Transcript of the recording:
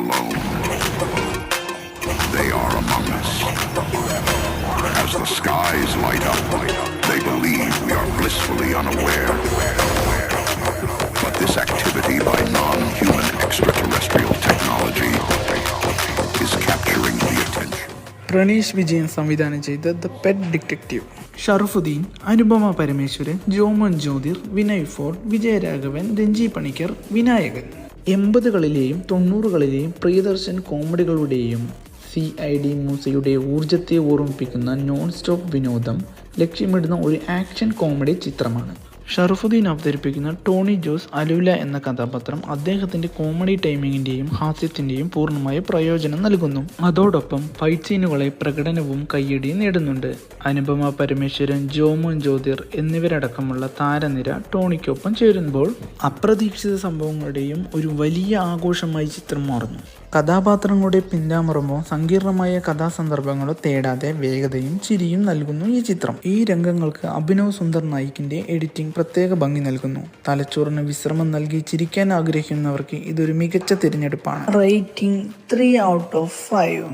alone. They are among us. As the skies light up, they believe we are blissfully unaware. But this activity by non-human extraterrestrial technology is capturing the attention. Praneesh Vijayan സംവിധാനം ചെയ്ത the pet detective. Sharafudheen, Anupama Parameswaran, Jomon Jyothir, Vinay Forrt, Vijayaraghavan, Ranji Panicker, Vinayakan. 80കളിലെയും 90കളിലെയും പ്രിയദർശൻ കോമഡികളുടെയും CID മൂസയുടെ ഊർജത്തെ ഓർമ്മിപ്പിക്കുന്ന non stop വിനോദം ലക്ഷ്യമിടുന്ന ഒരു ആക്ഷൻ കോമഡി ചിത്രമാണ്. ഷറഫുദ്ദീൻ അവതരിപ്പിക്കുന്ന ടോണി ജോസ് അലൂല എന്ന കഥാപാത്രം അദ്ദേഹത്തിൻ്റെ കോമഡി ടൈമിങ്ങിൻ്റെയും ഹാസ്യത്തിൻ്റെയും പൂർണ്ണമായ പ്രയോജനം നൽകുന്നു. അതോടൊപ്പം ഫൈറ്റ് സീനുകളെ പ്രകടനവും കയ്യടിയും നേടുന്നുണ്ട്. അനുപമ പരമേശ്വരൻ, ജോമോൻ ജ്യോതിർ എന്നിവരടക്കമുള്ള താരനിര ടോണിക്കൊപ്പം ചേരുമ്പോൾ അപ്രതീക്ഷിത സംഭവങ്ങളുടെയും ഒരു വലിയ ആഘോഷമായി ചിത്രം മാറുന്നു. കഥാപാത്രങ്ങളുടെ പിന്നാമ്പുറമോ സങ്കീർണമായ കഥാസന്ദർഭങ്ങളോ തേടാതെ വേഗതയും ചിരിയും നൽകുന്നു ഈ ചിത്രം. ഈ രംഗങ്ങൾക്ക് അഭിനവ് സുന്ദർ നായിക്കിൻ്റെ എഡിറ്റിംഗ് പ്രത്യേക ഭംഗി നൽകുന്നു. തലച്ചോറിന് വിശ്രമം നൽകി ചിരിക്കാൻ ആഗ്രഹിക്കുന്നവർക്ക് ഇതൊരു മികച്ച തിരഞ്ഞെടുപ്പാണ്. Rating 3 out of 5.